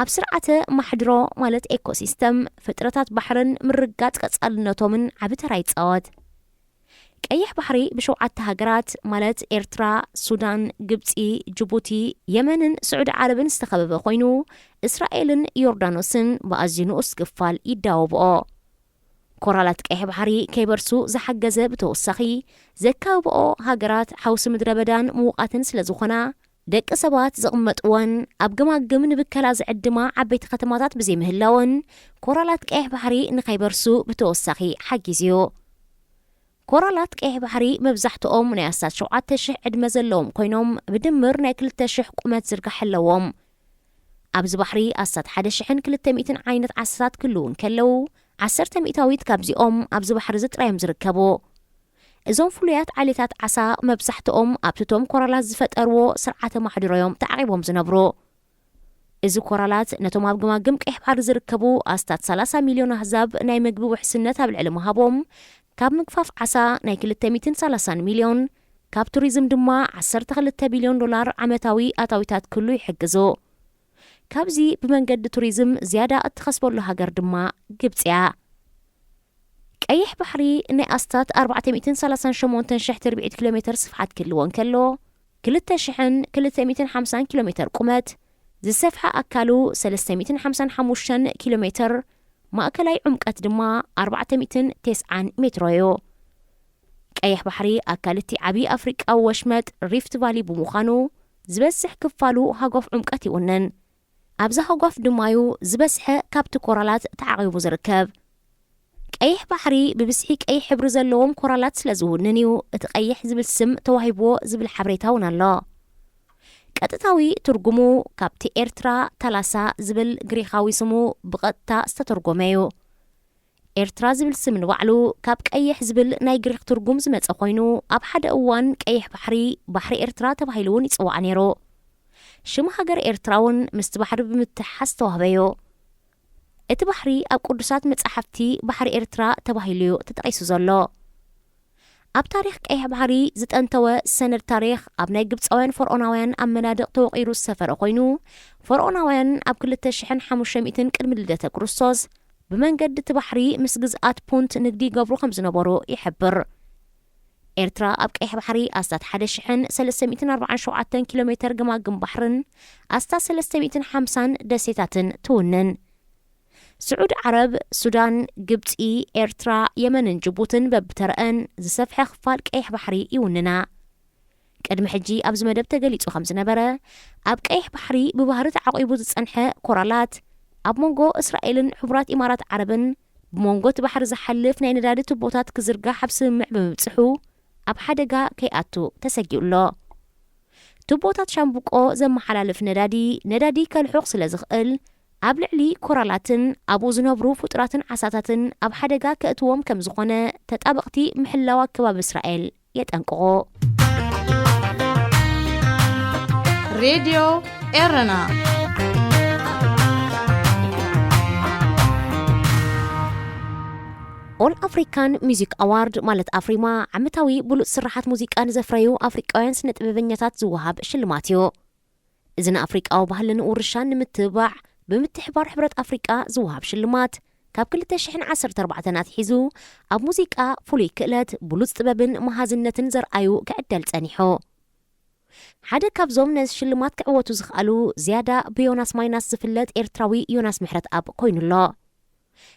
ኣብ ስርዓተ ማሕድሮ ማለት ኤኮሲስተም ፍጥረታት ባሕርን ምርጋጽ ቀጻልነቶምን ዓቢ ተራ ይጻወት። ቀይሕ ባሕሪ ብ7 ሃገራት ማለት ኤርትራ፣ ሱዳን፣ ግብጺ፣ ጅቡቲ፣ የመንን ስዑድ ዓረብን ዝተኸበበ ኮይኑ እስራኤልን ዮርዳኖስን ብኣዝዩ ንኡስ ክፋል ይዳወብኦ። ኮራላት ቀይሕ ባሕሪ ከይበርሱ ዝሓገዘ ብተወሳኺ ዘካብኦ ሃገራት ሓውሲ ምድረ በዳን ምውቃትን ስለ ዝኾና ደቂ ሰባት ዝቕመጥወን ኣብ ግማግም ንብከላ ዝዕድማ ዓበይቲ ከተማታት ብዘይምህላውን ኮራላት ቀይሕ ባሕሪ ንኸይበርሱ ብተወሳኺ ሓጊዝ እዩ። ኮራላት ቀይሕ ባሕሪ መብዛሕትኦም ናይ 7,000 ዕድመ ዘለዎም ኮይኖም ብድምር ናይ 2,000 ቁመት ዝርጋሕ ኣለዎም። ኣብዚ ባሕሪ 1,200 ዓይነት ዓሳታት ክልውን ከለው 10 ሚእታዊት ካብዚኦም ኣብዚ ባሕሪ ጥራዮም ዝርከቡ። እዞም ፍሉያት ዓሌታት ዓሳ መብዛሕትኦም ኣብቶም ኮራላት ዝፈጠርዎ ስርዓተ ማሕድሮዮም ተዓቂቦም ዝነብሩ። እዚ ኮራላት ነቶም ኣብ ግማግም ቀይሕ ባሕሪ ዝርከቡ ኣስታት 30 ሚልዮን ኣህዛብ ናይ ምግቢ ውሕስነት ኣብ ልዕሊ ምሃቦም ካብ ምግፋፍ ዓሳ ናይ 230 ሚልዮን ካብ ቱሪዝም ድማ 12 ቢልዮን ዶላር ዓመታዊ ኣታዊታት ክሉ ይሕግዙ። ካብዚ ብመንገዲ ቱሪዝም ዝያዳ እትኸስበሉ ሃገር ድማ ግብጽ እያ። ቀይሕ ባሕሪ ናይ ኣስታት 438,000 ኪሎ ሜትር ስፍሓት ክልዎን ከሎ 2,250 ኪሎ ሜትር ቁመት ዝሰፍሐ ኣካሉ 355 ኪሎ ሜትር ማእከላይ ዕምቀት ድማ 490 ሜትሮ እዩ። ቀይሕ ባሕሪ ኣካል እቲ ዓብዪ ኣፍሪቃዊ ወሽመጥ ሪፍት ቫሊ ብምዃኑ ዝበስሕ ክፋሉ ሃጎፍ ዕምቀት ይውንን። ኣብዚ ሃጎፍ ድማዩ ዝበስሐ ካብቲ ኮራላት ተዓቂቡ ዝርከብ። ቀይሕ ባሕሪ ብብስሒ ቀይሕ ሕብሪ ዘለዎም ኮራላት ስለ ዝውንን እዩ እቲ ቀይሕ ዝብል ስም ተዋሂብዎ ዝብል ሓበሬታ እውን ኣሎ። ቀጥታዊ ትርጉሙ ካብቲ ኤርትራ ታላሳ ዝብል ግሪኻዊ ስሙ ብቐጥታ ዝተተርጎመ እዩ። ኤርትራ ዝብል ስም ንባዕሉ ካብ ቀይሕ ዝብል ናይ ግሪክ ትርጉም ዝመጸ ኮይኑ ኣብ ሓደ እዋን ቀይሕ ባሕሪ ባሕሪ ኤርትራ ተባሂሉ እውን ይጽዋዕ ነይሩ። ሽም ሃገር ኤርትራ እውን ምስቲ ባሕሪ ብምትሓዝ ተዋህበ እዩ። እቲ ባሕሪ ኣብ ቅዱሳት መጻሕፍቲ ባሕሪ ኤርትራ ተባሂሉ ተጠቂሱ ዘሎ ኣብ ታሪኽ ቀይሕ ባሕሪ ዝጠንተወ ሰነድ ታሪኽ ኣብ ናይ ግብፃውያን ፈርዖናውያን ኣብ መናድቕ ተወቂሩ ዝሰፈረ ኮይኑ ፈርዖናውያን ኣብ 2500 ቅድሚ ልደተ ክርስቶስ ብመንገዲ እቲ ባሕሪ ምስ ግዝኣት ፑንት ንግዲ ገብሩ ከም ዝነበሩ ይሕብር ኤርትራ ኣብ ቀይሕ ባሕሪ ኣስታት 1347 ኪሎ ሜትር ገማግም ባሕርን ኣስታት 350 ደሴታትን ትውንን سعود عرب سودان جبتي إرترا يمن جبوتن ببترأن زسفح خفال كأيح بحري يوننا كأدم حجي أبز مدب تقليتو 5 نبرة أب كأيح بحري ببهرة عقيبو تسنحة كورالات أب مونغو إسرائيل حبرات إمارات عربن بمونغو تبحر زحلف نين رادة تبوتات كزرقا حبس معبم بتسحو أب حدقا كياتو تسجيو الله تبوتات شامبوكو زم حلالف ندادي كالحوق سلازغقل ኣብ ልዕሊ ኮራላትን ኣብኡ ዝነብሩ ፍጡራትን ዓሳታትን ኣብ ሓደጋ ከእትዎም ከም ዝኾነ ተጣበቕቲ ምሕላዋ ከባቢ እስራኤል የጠንቅቑ ሬድዮ ኤረና ኦል አፍሪካን ሚውዚክ አዋርድ ማለት አፍሪማ ዓመታዊ ብሉጽ ስራሓት ሙዚቃን ዘፍረዩ አፍሪካውያን ስነ ጥበበኛታት ዝወሃብ ሽልማት እዩ እዝን አፍሪካዊ ባህልን ውርሻን ንምትባዕ بمتحبار حبرت أفريقيا زوهاب شلمات كاب كل 2014 ناتحيزو أب موسيقى فولي كالات بلوز طبابن مهازنة زرعيو كعدال تانيحو حدا كاب زوم ناس شلمات كعواتو زخالو زيادة بيوناس مايناس زفلت إرتراوي يوناس محرت أب كوين الله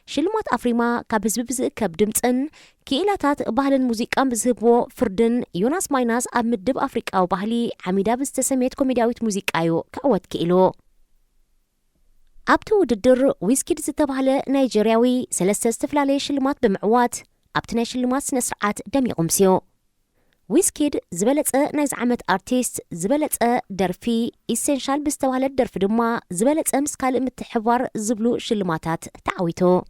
شلمات أفريما كاب زببز كاب دمتن كيلاتات بحلن موسيقى بزهبو فردن يوناس مايناس أب مدب أفريقيا وبحلي عميدا بستسميت كوميداويت موسيقايو كعوات كيلو أبتو وددر ويسكيد زتبهالة نيجيرياوي سلسة استفلالي شلمات بمعوات أبتنا شلمات سنسرعات دمي غمسيو ويسكيد زبالت نايز عمد أرتيست زبالت درفي إسنشال بستوهالة درف دما زبالت مسكال متحوار زبلو شلماتات تعويتو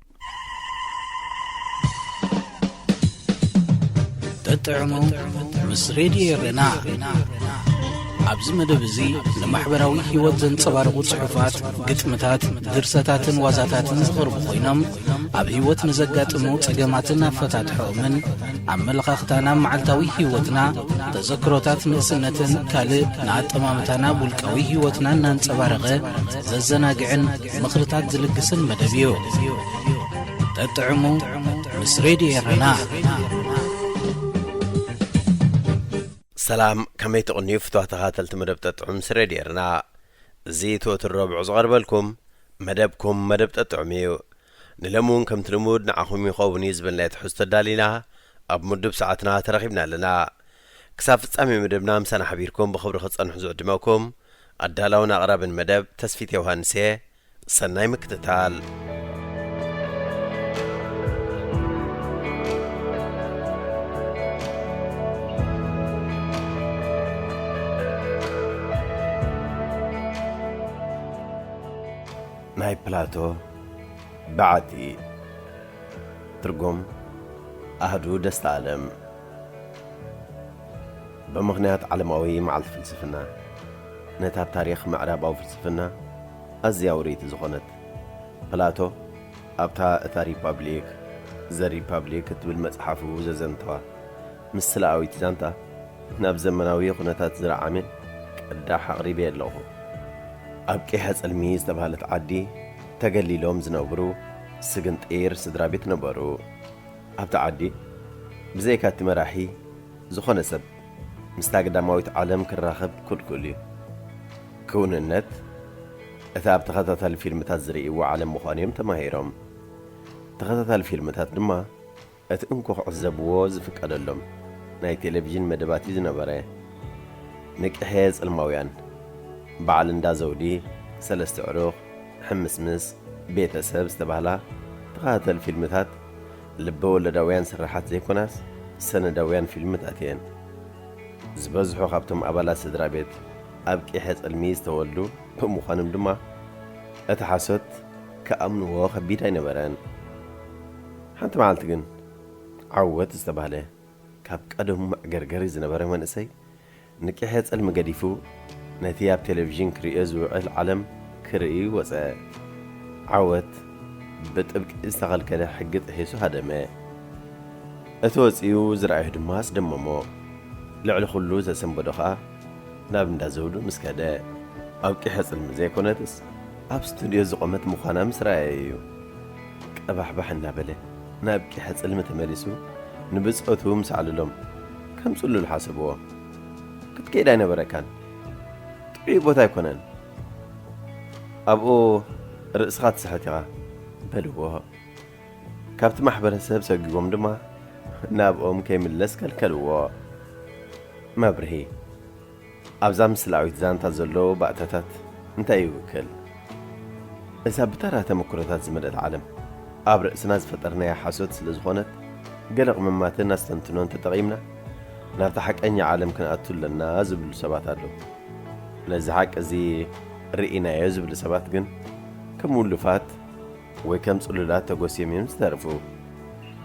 تطعمو مس راديو رنا ኣብዚ መደብ እዚ ንማሕበራዊ ህይወት ዘንጸባርቑ ጽሑፋት ግጥምታት ድርሰታትን ዋዛታትን ዝቐርቡ ኮይኖም ኣብ ህይወት ንዘጋጥሙ ጸገማትን ኣፈታትሖምን ኣመለኻኽታና መዓልታዊ ህይወትና ተዘክሮታት ንእስነትን ካልእ ንኣጠማምታና ውልቃዊ ህይወትና እናንጸባረቐ ዘዘናግዕን ምኽርታት ዝልግስን መደብ እዩ ተጥዕሙ ምስ ሬድዮ ኤረና سلام كمي تغني فتوح تغاتلت مدب تطعم سريديرنا زيتو الربع صغربلكم مدب تطعميو نلمون كم تلمود نعخم يخوبني زبن لا يتحس تدالينا أب مدب ساعتنا ترغبنا لنا كساف تسامي مدبنا مسانا حبيركم بخبر خص أنحزو دماكم أدالونا أقرب المدب تسفيت يوهانسي سناي مكتتال ناي بلاتو بعتي ترقم أهدو دست عالم بمغنيات عالماوي مع الفلسفنا نتاب تاريخ معراب أو فلسفنا الزياوريت زغنت بلاتو أبتا أتا ريبابليك زا ريبابليك تبل مصحفو زنتوا مسلاوي تزانتا ناب زمناوي قناتات زرعامل قداح قريبي اللوهو أبكي حس الميز تبهالت عدي تقلي لهم زنوبرو سجنت إير سدرابيت نبرو أبتا عدي بزيكات مراحي زخون سب مستقدم موت عالم كراخب كل كون النت أثاب تخطط الفيلمات زري وعالم مخانيم تماهيرهم تخطط الفيلمات دما أتنكو عزبوز فكر لهم ناي تلفزيون مدباتي زنبره نك هيز المويان بعلن دازودي سلست عروق حمس مس بيت سب استبهلا تقاتل فيلمات لبو لدويان سرحات زي كوناس سنة دويان فيلماتين زبزحو خبتم أبلا سدرا بيت أبكي حيث الميز تولدو بمخانم دما أتحسد كأمن وخبيتاي نبران حتى معلتقن عوت استبهلا كاب قدم قرقري زنبرا من اسي نكي حيث المقاديفو نتياب تلفزيون كريئز وعل علم كريئ وزا عوت بطبق استغلكله حقت حيسو هدمه اتوصيو زرعه دماس دممو لعل خلو زسنبدو خا ناب ندازودو مسكده أوكي حصل مزيكونتس أب ستوديو زقمت مخانا مسرائيو كأبحبح النابلة نابكي حصل متمارسو نبسقتو مسعللهم كم صلو الحاسبوه كتكيدا نبركان تقريبوتا يكونن أبو رئيسخات صحتها بلوها كابت محبر السبب سوقيقوم دما نابقوم كيمل لسكال كلوها ما برهي أبزام سلاويت زانتا زلو بأتتات انتا يوكل إذا بترى تمكرتات زمد العالم أب رئيسنا زفترنا يا حاسوت سلزخونت قلق مماتنا استنتنون تتغيمنا نفتحك أني عالم كان أتول لنا زبل سبات أدلو لزحك أزي رئينا يزبل سبات جن كم مولفات وكم صلولات تقوسي ميمس تعرفو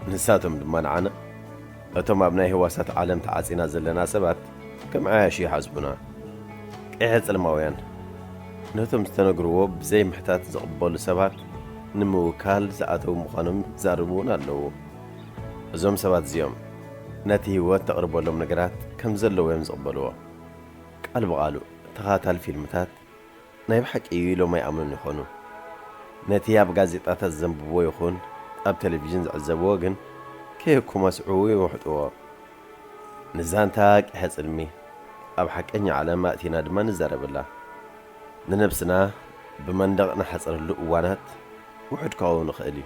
نساتهم دمان عنا أتوم أبناء هواسات عالم تعاسينا زلنا سبات كم عايشي حاسبنا إحس المويان نتم استنقروا بزي محتات زقبول سبات نموكال زعاتو مخانم زاربون اللو زوم سبات زيوم ناتي هو تقربوا لهم نقرات كم زلوا يمزقبلوا قالوا قالوا تغاتل فيلمتات نايب حق إيلو ما يأمنون يخونوا ناتي هاب غازيطات الزنبوو يخون أب تلفزيون زعزبوو جن كيكو مسعوي وحطوا نزانتاك إحس علمي أب حق أني علامات هنا دما نزارب الله ننبسنا بمندقنا حصر اللقوانات وحد كاو نخالي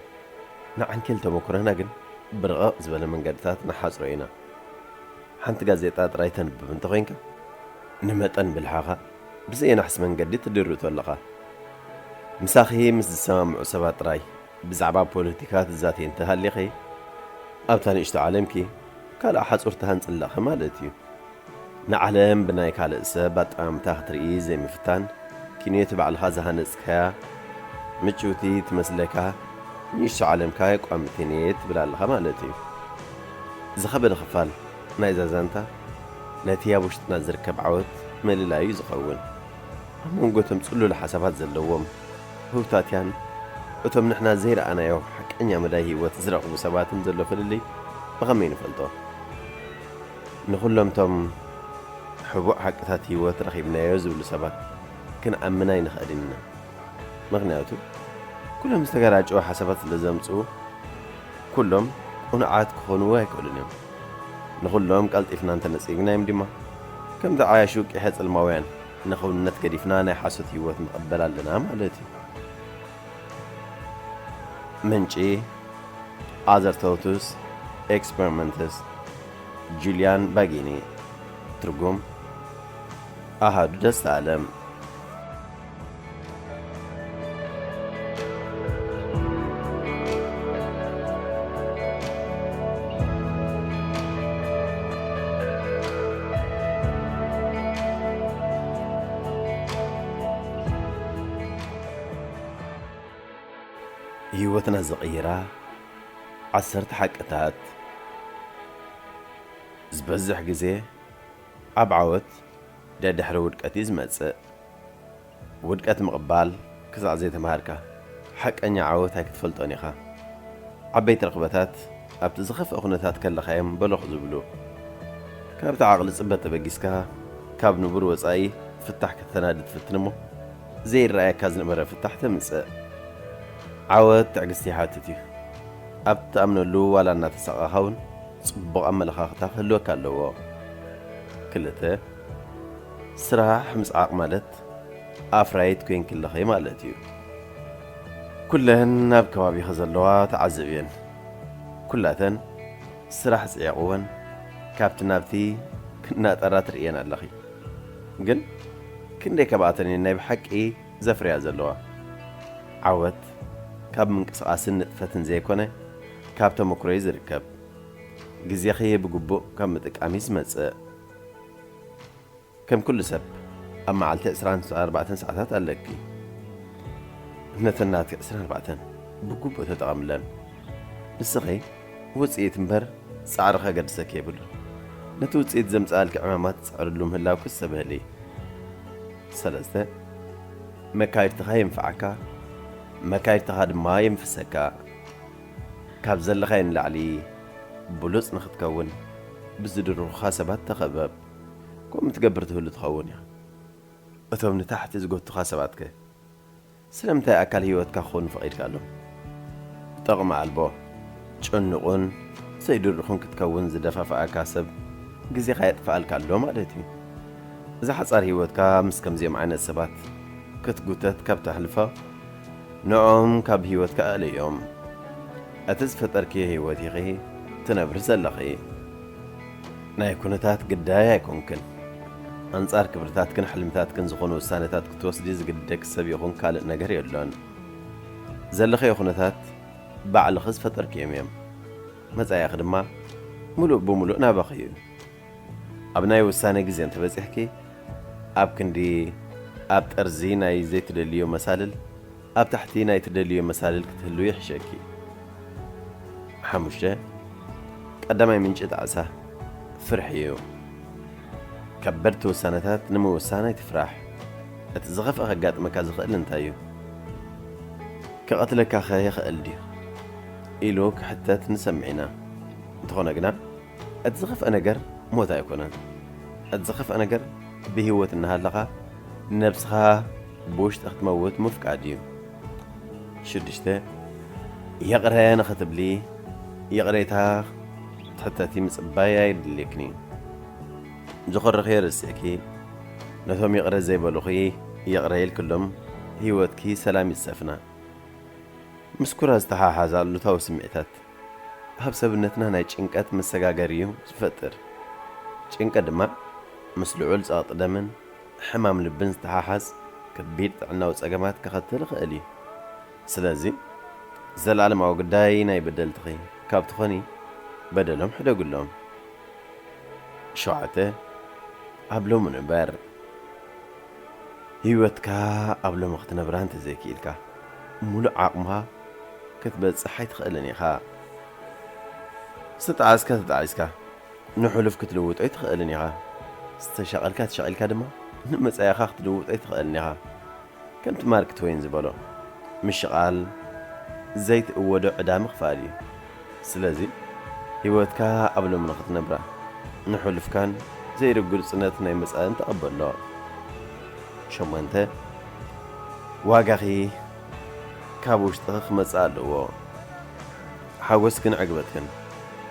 نعن كل تمكرنا جن برغاء زبالة من قدتات نحاصرينا حنت غازيطات رايتن بمنتقينك نمتن بالحاقة بزي نحس من قدي تديرو تولقا مساخي مس السماع سبات راي بزعبا بوليتيكات الذاتي انتهى اللي خي أبتاني اشتو عالمكي كالا حصور تهانت الله مالتيو نعلم بناي كالا سبات عم تاخت رئيس زي مفتان كينيت بعل هذا هنسكها متشوتي تمسلكها نيشتو عالم كايك وعمتينيت بلا الله مالتيو زخبر خفال نايزا زانتا ناتيا بوشت نازر كبعوت مالي لا يزقون همون قوتم تقولوا لحسابات زلوهم هو تاتيان قوتم نحنا زير أنا يو حق إني ملاهي وتزرقوا سباتم زلو فللي بغمين فلتو نقول لهم توم حبوء حق تاتي وترخيبنا يوزو سبات كن أمناي نخدمنا مغنياتو كلهم استقراجوا حسابات لزمصو كلهم ونعات كخونوا يكولنهم نقول لهم قلت إفنان تنسيقنا يمدما كم دعايشوك إحس الموين نقول نتقد إفنان حاسوت هيوت مقبلا لنا مالتي منشي آزرتوتوس إكسبيرمنتس جوليان باغيني ترجم أحد دست عالم هيوتنا زقيرة عسرت حقتات زبزح جزي عبعوت دا دحر ودقتي زمص ودقت مقبال كزع زي تمهاركا حق اني عاوت هيك تفلطوني خا عبيت رقبتات ابت زخف اخنتات كلخايم بلخ زبلو كابت عقل صبت بقيسكا كاب نبر وصاي فتح كتنادت فتنمو زي الرايه كازن مره فتح تمص عاوت تعقستي حاتتي ابت امنلو ولا نتسقاهون صبق املخاختا خلوك اللو كلته سراح مسعاق مالت افرايت كوين كلخي مالتيو كلهن بكوابي خزلوا تعذبين كلاتن سراح صيقون كابت نابتي كنا طرات رينا اللخي قل كندي كباتني نايب حقي زفريا زلوا عوت كاب منقصاصن نطفتن زيكونه كابته مكروي زركب غزي خي بغبو كم تقاميس مص كم كل سب اما على 14 ساعات عليكي نتنات 14 بغبو تتقاملن نسخي وصيت مبر صعرخه قدسك يبل نتوصيت زمصالك عمامات صعرلهم هلاو كسبهلي سلسته مكاير تخيم فعكا مكايتها دما ينفسكا كاب زلخين لعلي بلوص نختكون بزدر خاسبات تخبب كم تقبرته اللي تخون يا أتوم نتحت زقوت خاسباتك سلمتي أكل هيوتك خون فقير كالو طغم عالبو تشنقون سيدر خون كتكون زدفا فأكاسب جزي خيط فعل كالو مالتي إذا حصار هيوتك مسكم زي معنا السبات كتقوتت كاب تحلفا نعم كاب هيوتك اليوم أتزفتركي هيوتي غي تنبرز اللغي ناي كونتات قدايا يكونكن أنصار كبرتاتكن حلمتاتكن زخون وسانتات كتوسدي زقدك سب يخون كالق نجر يلون زلخي كونتات بعل خز فتركي يميم مزايا خدمة ملوء بملوء نابخي أبناي وسانة جزي أنت بس يحكي أب كندي أب ترزي ناي زي تدليو مسالل أب تحتي ناي تدليو مسالل كتهلو يحشاكي حموشة قدامي من جد عسى فرحيو كبرت وسانتات نمو وسانة تفرح اتزغف أخقات مكاز خقل انتايو كقتلك أخي خقلدي إلوك حتى تنسمعنا تخونا قنا اتزغف أنقر موتا يكونا اتزغف أنقر بهوة النهار نفسها بوش تموت مفقاديو شدشته يقرأ أنا خطب لي يقريتها حتى تيمس بايا يدلكني جخر خير السكي نثوم يقرأ زي بلوخي يقرأ الكلهم هيوتكي سلام السفنة مسكورة استحا حازال لتاو سمعتات هب سبنتنا ناي چنقات مسغاغريو تفتر چنقا دما مسلعول صاط دمن حمام لبن استحا حاز كبير طعنا وصقمات كختل خالي سلازي زلعلم او قداي ناي بدل تخي كاب تخوني بدلهم حدا قول لهم شوعته قبلو من بار هيوتكا قبلو مختنا برانت زيكيلكا مولو عقمها كتبت صحي تخقلني خا ستعاسكا نحلف كتلوت اي تخقلني خا استشغلكا تشغلكا دما نمصايا خا تلوت اي تخقلني خا كنت ماركت وين زبلو مش شغال زيت ودو عدام خفالي سلازي هيوتكا قبل من نختنبرا نحلف كان زي رجل صنتنا مسألة تقبل له شمانته واقعي كابوش تخ مسألة حاوسكن عقبتكن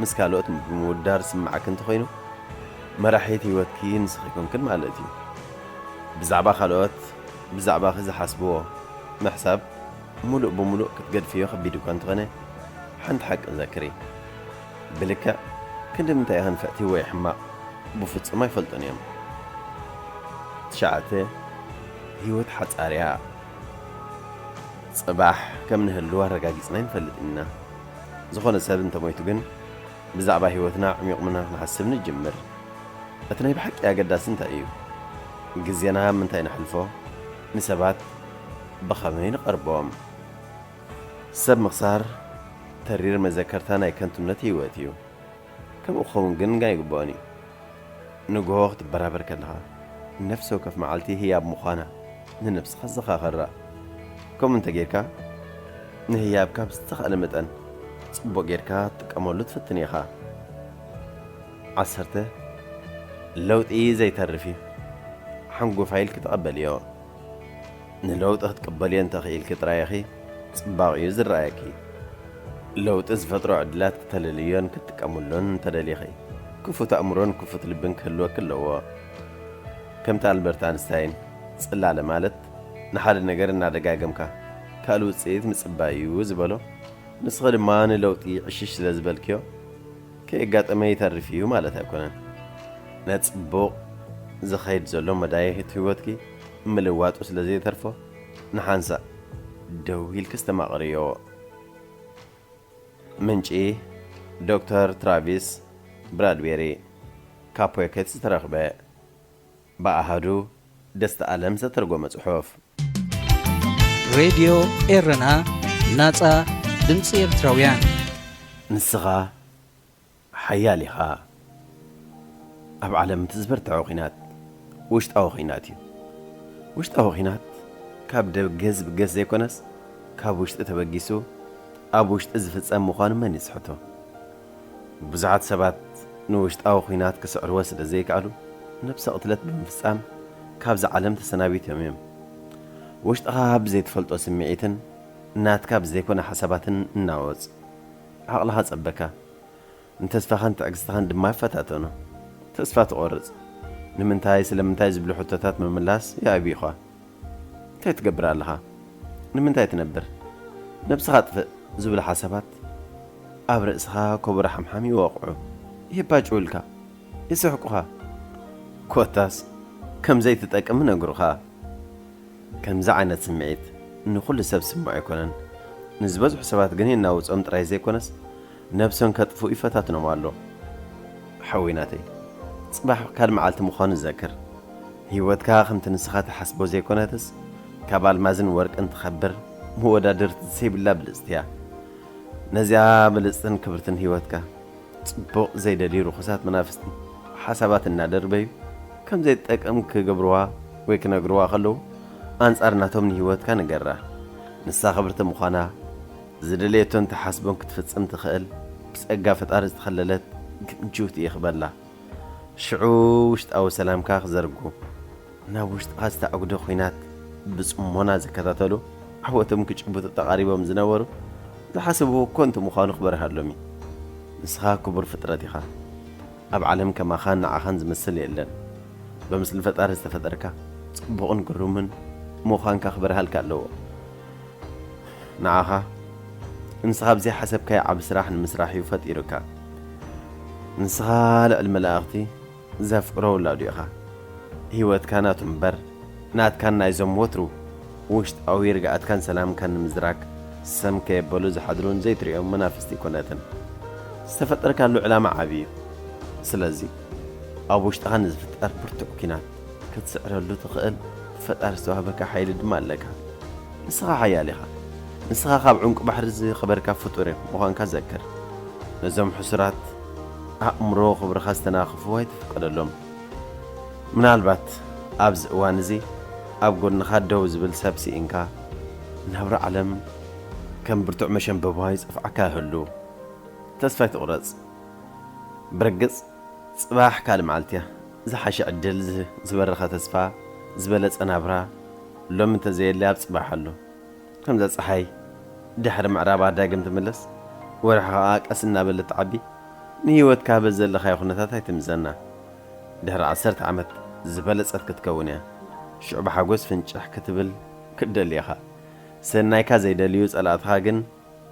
مسكالوت بمودار سمعك انت خينو مراحيت هيوتكي نسخيكم كل مالتي بزعبا خلوت بزعبا خزي حاسبوه محساب ملوء بملوء كتقد فيه خبيدو كانت غني حنت حق ذاكري بلكا كنت متى هنفأتي ويحما بفتس ما يفلطن يوم تشعته هيوت حت أريا صباح كم نهلوا رجاجي سنين فلتنا زخون السبب انت مويتو جن بزعبا هيوتنا عميق منها نحسب نجمر أتناي بحق يا قداس انت ايو جزينا من تاين حلفو نسبات بخمين قربهم سب مخسار ترير مذاكرتنا يكنتم نتيواتيو كم أخوون جن جاي قباني نجوه تبرابر كلها نفسه كف معلتي هي أب مخانة ننفس خزخا خرّا كم أنت جيركا نهي أبكا بستخ متن صبو جيركا تكمل لطف التنيخا عصرته لوت إيه زي ترفي حنقو فايل كتقبل يو نلوت أتقبلي أنت خيل كترايخي صباغ يزر رايكي لو تزفتروا عدلات تلليون كتكملون تدليخي كفو تأمرون كفو تلبن كلوا كلوا كم تالبرت أينشتاين صلى على مالت نحال النجار نادقاقمكا كالو تسيد مصبايو زبلو نسخد مان لوطي عشش لزبلكيو كي قاطمه يترفيو مالتها كونن نتصبو زخيد زلو مدايه هيوتكي ملوات وسلازي ترفو نحانسا دويل كستماقريو منشي دكتور ترافيس برادبيري كابويكتس ترخبه بأهدو دست ألم سترقم صحوف راديو إيرنا ناتا دمسي إرتراويان نسخة حياليها أب عالم تزبرت عوخينات وشت أوخيناتي وشت أوخينات كابدو جز بجز يكونس ካብ ውሽጢ ተበጊሱ ኣብ ውሽጢ ዝፍጸም ምዃኑ መን ይስሕቶ? ብዙሓት ሰባት ንውሽጣዊ ኹናት ክስዕርዎ ስለ ዘይከኣሉ ነብሰ ቅትለት ብምፍጻም ካብዚ ዓለም ተሰናቢቶም እዮም። ውሽጥኻ ብዘይትፈልጦ ስምዒትን ናትካ ብዘይኮነ ሓሳባትን እናወፅ ዓቕልኻ ጸበካ ንተስፋኻን ትዕግስትኻን ድማ ይፈታተኖ። ተስፋ ትቖርጽ ንምንታይ ስለምንታይ ዝብሉ ሕቶታት ምምላስ ይኣብይኻ። እንታይ ትገብር ኣለኻ? ንምንታይ ትነብር? ነብስኻ ጥፍእ ዝብሉ ሓሳባት ኣብ ርእስኻ ከበሮ ሓምሓም ይወቕዑ፣ ይባጭውልካ፣ ይስሕቁኻ። ኮታስ ከም ዘይትጠቅም ነግሩኻ። ከምዚ ዓይነት ስምዒት ንኹሉ ሰብ ስምዖ ኣይኮነን። ንዝበዝሑ ሰባት ግን የናውፆም ጥራይ ዘይኮነስ ነብሶም ከጥፉ ይፈታትኖም ኣሎ። ሓዊናተይ ጽባሕ ካል መዓልቲ ምዃኑ ዘክር። ህይወትካ ከምቲ ንስኻ ተሓስቦ ዘይኮነትስ ካብ ኣልማዝን ወርቅን ትኸብር መወዳድርቲ ዘይብላ ብልጽቲ እያ። ነዚኣ ብልጽትን ክብርትን ህይወትካ ጽቡቕ ዘይደልዩ ርኹሳት መናፍስቲ ሓሳባት እናደርበዩ ከም ዘይጠቅም ክገብርዋ ወይ ክነግርዋ ከለዉ ኣንጻር ናቶም ንህይወትካ ንገራ። ንሳ ኽብርቲ ምዃና ዝደልየቶን ተሓስቦን ክትፍጽም ትኽእል ብጸጋ ፈጣሪ ዝተኸለለት ግምጁት ይኽበላ። ሽዑ ውሽጣዊ ሰላምካ ክዘርጉ ናብ ውሽጥኻ ዝተኣጉደ ኹናት ብጽሞና ዝከታተሉ ዓወቶም ክጭቡጡ ተቓሪቦም ዝነበሩ ዝሓስብዎ እኮ እንት ምዃኑ ክበርሃሎሚ። ንስኻ ክቡር ፍጥረት ኢኻ። ኣብ ዓለም ከማኻን ንዓኻን ዝመስል የለን። በምስሊ ፈጣሪ ዝተፈጠርካ ጽቡቕን ግሩምን ምዃንካ ክበርሃልካ ኣለዎ። ንዓኻ ንስኻ ብዘይ ሓሰብካዮ ዓብ ስራሕ ንምስራሕ እዩ ፈጢሩካ። ንስኻ ልዕሊ መላእኽቲ ዘፍቅሮ ውላዱ ኢኻ። ህይወትካ ናቱ እምበር ናትካን ናይዞም ወትሩ ውሽጣዊ ርግኣትካን ሰላምካን ንምዝራክ ሰም ከየበሉ ዝሓድሩን ዘይትሪኦም መናፍስቲ ይኮነትን። ዝተፈጠርካሉ ዕላማ ዓብዪ እዩ። ስለዚ ኣብ ውሽጥኻ ንዝፍጠር ብርቱዕ ኪናት ክትስዕረሉ ትኽእል ፈጣሪ ዝተዋህበካ ሓይሊ ድማ ኣለካ። ንስኻ ሓያል ኢኻ። ንስኻ ካብ ዑንቂ ባሕሪ ዝኸበርካ ፍጡር ምዃንካ ዘክር። ነዞም ሕሱራት ኣእምሮ ኽብርኻ ዝተናኽፉ ኣይትፍቀደሎም። ምናልባት ኣብዚ እዋን እዚ ኣብ ጎንኻ ደው ዝብል ሰብ ሲኢንካ ናብሪ ዓለም ከም ብርቱዕ መሸንበባ ይጸፍዓካ ይህሉ። ተስፋ ይትቑረጽ። ብርግጽ ጽባሕ ካልእ መዓልቲ እያ። ዝሓሸ ዕድል ዝበረኸ ተስፋ ዝበለጸ ናብራ ሎም እንተዘየለ ኣብ ጽባሕ ኣሎ። ከምዛ ፀሓይ ድሕሪ ምዕራባ ዳግም ትምለስ ወርሕኻ ቀስ እናበለ ትዓቢ ንህይወትካ በዘለኻዮ ኩነታት ኣይትምዘና። ድሕሪ 10 ዓመት ዝበለጸት ክትከውን እያ። ሽዑ ብሓጎስ ፍንጭሕ ክትብል ክደልየኻ። ሰናይካ ዘይደልዩ ጸላእትኻ ግን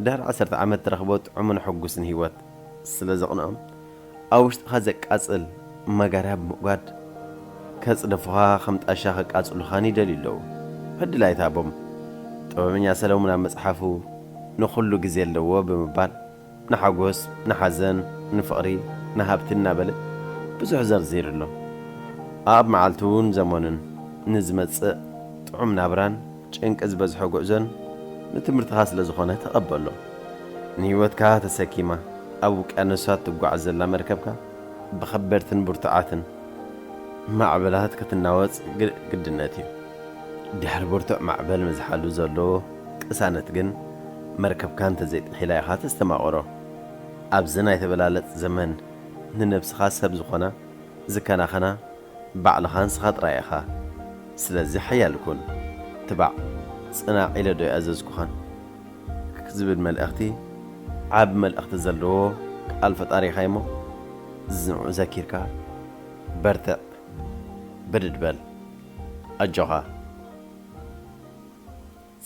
ድሕሪ 10 ዓመት ትረኽቦ ጥዑምን ሕጉስን ህይወት ስለ ዘቕንኦም ኣብ ውሽጥኻ ዘቃጽል መጋርያ ብምእጓድ ከጽደፉኻ ከም ጣሻ ኸቃጽሉኻን ይደልዩ ኣለዉ። ዕድል ኣይታቦም። ጥበበኛ ሰሎሞን ኣብ መጽሓፉ ንኹሉ ግዜ ኣለዎ ብምባል ንሓጎስ፣ ንሓዘን፣ ንፍቕሪ፣ ንሃብቲ እናበለ ብዙሕ ዘርዚሩ ኣሎ። ኣብ መዓልቱን ዘመኑን ንዝመጽእ ጥዑም ናብራን ጭንቂ ዝበዝሖ ጉዕዞን ንትምህርትኻ ስለ ዝኾነ ተቐበሎ። ንህይወትካ ተሰኪማ ኣብ ውቅያኖሳት ትጓዓዝ ዘላ መርከብካ ብኸበድትን ብርቱዓትን ማዕበላት ክትናወጽ ግድነት እዩ። ድሕሪ ብርቱዕ ማዕበል መዝሓሉ ዘሎ ቅሳነት ግን መርከብካ እንተዘይጥሒላ ኢኻ ተስተማቕሮ። ኣብዚ ናይ ተበላለጽ ዘመን ንነብስኻ ሰብ ዝኾና ዝከናኸና ባዕልኻ ንስኻ ጥራይ ኢኻ። ስለዚ ሓያል ኩን፣ ትባዕ፣ ጽናዕ ኢለ ዶ ይኣዘዝኩኻን ዝብል መልእኽቲ ዓብ መልእኽቲ ዘለዎ ቃል ፈጣሪኻ እሞ ዝንዑ ዘኪርካ በርትዕ ብድድበል ኣጆኻ።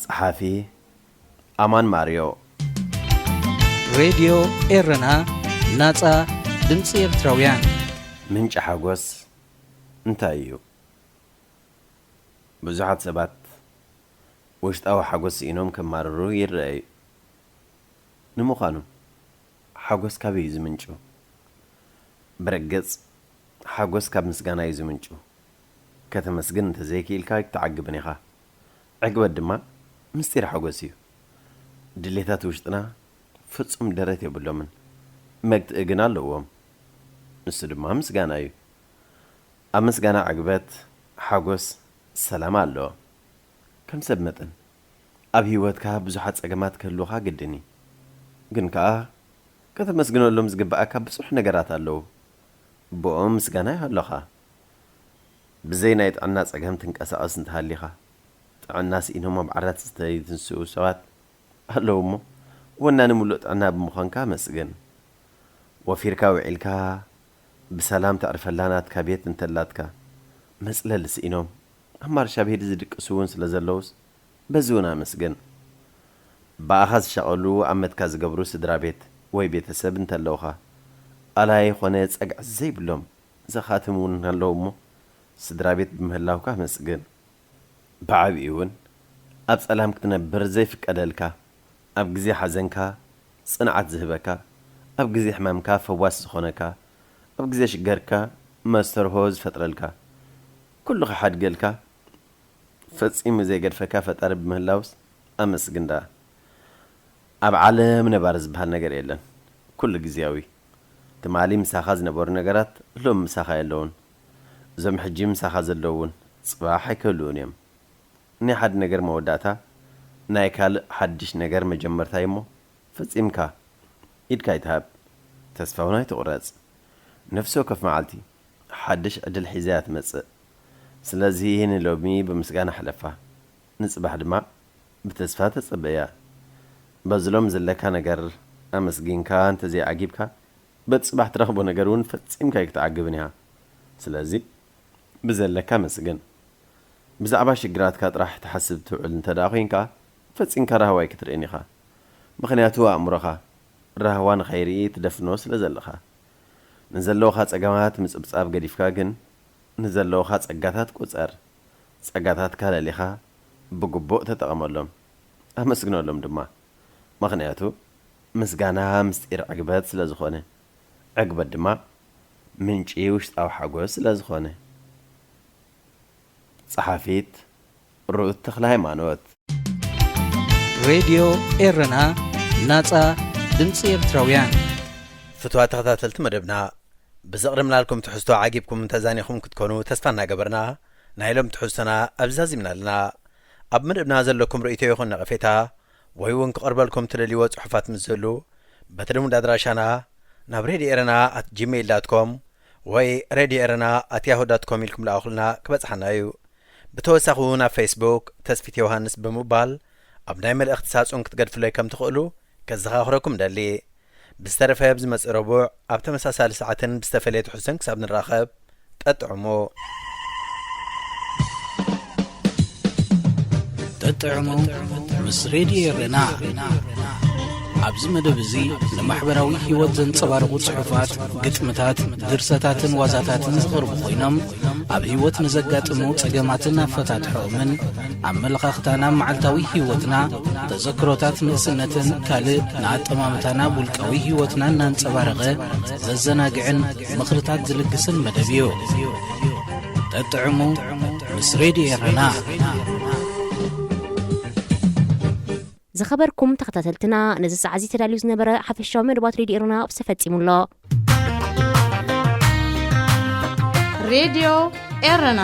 ጸሓፊ ኣማን ማርዮ። ሬድዮ ኤረና ናጻ ድምፂ ኤርትራውያን። ምንጭ ሓጎስ እንታይ እዩ? ብዙሓት ሰባት ውሽጣዊ ሓጎስ ኢኖም ከማርሩ ይረአዩ። ንምዃኑ ሓጎስ ካብ እዩ ዝምንጩ? ብርግጽ ሓጎስ ካብ ምስጋና እዩ ዝምንጩ። ከተመስግን እንተዘይክኢልካ ይትዓግብን ኢኻ። ዕግበት ድማ ምስጢር ሓጎስ እዩ። ድሌታት ውሽጥና ፍጹም ደረት የብሎምን፣ መግትኢ ግን ኣለዎም። ንሱ ድማ ምስጋና እዩ። ኣብ ምስጋና ዕግበት፣ ሓጎስ፣ ሰላም ኣለዎ። ከም ሰብ መጠን ኣብ ህይወትካ ብዙሓት ፀገማት ክህልውካ ግድኒ ግን ከዓ ከተመስግነሎም ዝግባኣካ ብዙሕ ነገራት ኣለዉ ብኦም ምስጋና ይሃለኻ ብዘይ ናይ ጥዕና ፀገም ትንቀሳቐስ እንተሃሊኻ ጥዕና ስኢኖም ኣብ ዓራት ዝተይትንስኡ ሰባት ኣለዉ እሞ ወናኒ ሙሉእ ጥዕና ብምዃንካ መስግን ወፊርካ ውዒልካ ብሰላም ተዕርፈላ ናትካ ቤት እንተላትካ መፅለሊ ስኢኖም ኣብ ማርሻ ብሄድ ዝድቅሱ እውን ስለ ዘለውስ በዚ እውን ኣመስግን በኣኻ ዝሸቐሉ ዓመትካ ዝገብሩ ስድራ ቤት ወይ ቤተሰብ እንተለውኻ ኣላይ ኾነ ፀግዕ ዘይብሎም ዘኻትም እውን ኣለዉ እሞ ስድራ ቤት ብምህላውካ መስግን ብዓብኡ እውን ኣብ ፀላም ክትነብር ዘይፍቀደልካ ኣብ ግዜ ሓዘንካ ጽንዓት ዝህበካ ኣብ ግዜ ሕማምካ ፈዋስ ዝኾነካ ኣብ ግዜ ሽገርካ መስተርሆ ዝፈጥረልካ ኩሉ ሓድገልካ ፈጺሙ ዘይገድፈካ ፈጣሪ ብምህላውስ ኣመስግንዳ ኣብ ዓለም ነባር ዝበሃል ነገር የለን ኩሉ ግዜያዊ ትማሊ ምሳኻ ዝነበሩ ነገራት ሎም ምሳኻ የለውን እዞም ሕጂ ምሳኻ ዘለውን ጽባሕ ኣይክህልውን እዮም ናይ ሓደ ነገር መወዳእታ ናይ ካልእ ሓድሽ ነገር መጀመርታ እሞ ፈጺምካ ኢድካ ይትሃብ ተስፋውን ኣይትቑረጽ ነፍሲ ወከፍ መዓልቲ ሓድሽ ዕድል ሒዛ እያ ትመጽእ ስለዚ ንሎሚ ብምስጋና ሕለፋ ንጽባሕ ድማ ብተስፋ ተጸበያ በዝሎም ዘለካ ነገር ኣመስጊንካ እንተዘይዓጊብካ በጽባሕ ትረኽቦ ነገር እውን ፈጺምካ ይክትዓግብን ኢኻ ስለዚ ብዘለካ መስግን ብዛዕባ ሽግራትካ ጥራሕ ትሓስብ ትውዕል እንተደኣ ኮንካ ፈጺምካ ራህዋይ ክትርእን ኢኻ ምኽንያቱ ኣእምሮኻ ራህዋ ንኸይርኢ ትደፍኖ ስለ ዘለኻ ንዘለውኻ ፀገማት ምጽብጻብ ገዲፍካ ግን ንዘለውኻ ጸጋታት ቁፀር ጸጋታትካ ለሊኻ ብግቡእ ተጠቐመሎም ኣመስግነሎም ድማ ምኽንያቱ ምስጋና ምስጢር ዕግበት ስለ ዝኾነ ዕግበት ድማ ምንጪ ውሽጣዊ ሓጎስ ስለ ዝኾነ ጸሓፊት ርኡት ተኽለ ሃይማኖት ሬድዮ ኤረና ናጻ ድምፂ ኤርትራውያን ፍትዋት ተኸታተልቲ መደብና ብዘቕድምና ልኩም ትሕዝቶ ዓጊብኩም ተዛኒኹም ክትኮኑ ተስፋ እናገበርና ናይሎም ትሕዝቶና ኣብዛዚምና ኣለና ኣብ መደብና ዘለኩም ርእይቶ ይኹን ነቐፌታ ወይ እውን ክቐርበልኩም ትደልይዎ ጽሑፋት ምስ ዘሉ በትልሙድ ኣድራሻና ናብ ሬድዮ ኤረና @gmail.com ወይ ሬድዮ ኤረና @yahoo.com ኢልኩም ለኣኹልና ክበጽሓና እዩ ብተወሳኺ እውን ኣብ ፌስቡክ ተስፊት ዮሃንስ ብምባል ኣብ ናይ መልእኽቲ ሳጹን ክትገድፍለይ ከም ትኽእሉ ከዘኻኽረኩም ደሊ ብዝተረፈ ብዝመጽእ ረቡዕ ኣብ ተመሳሳሊ ሰዓትን ብዝተፈለየ ትሕዝቶን ክሳብ ንራኸብ ጠጥዕሞ ምስ ሬድዮ ኤረና ኣብዚ መደብ እዚ ንማሕበራዊ ህይወት ዘንጸባርቑ ጽሑፋት ግጥምታት ድርሰታትን ዋዛታትን ዝቐርቡ ኮይኖም ኣብ ህይወት ንዘጋጥሙ ጸገማትን ኣፈታትሖምን ኣመለኻኽታና መዓልታዊ ህይወትና ተዘክሮታት ንእስነትን ካልእ ንኣጠማምታና ውልቃዊ ህይወትና እናንጸባረቐ ዘዘናግዕን ምኽርታት ዝልግስን መደብ እዩ ጠጥዕሙ ምስ ሬድዮ ኤረና ዝኸበርኩም ተኸታተልትና ነዚ ሰዓዚ ተዳልዩ ዝነበረ ሓፈሻዊ መደባት ሬድዮ ኤረና ብዝተፈጺሙሎ ሬድዮ ኤረና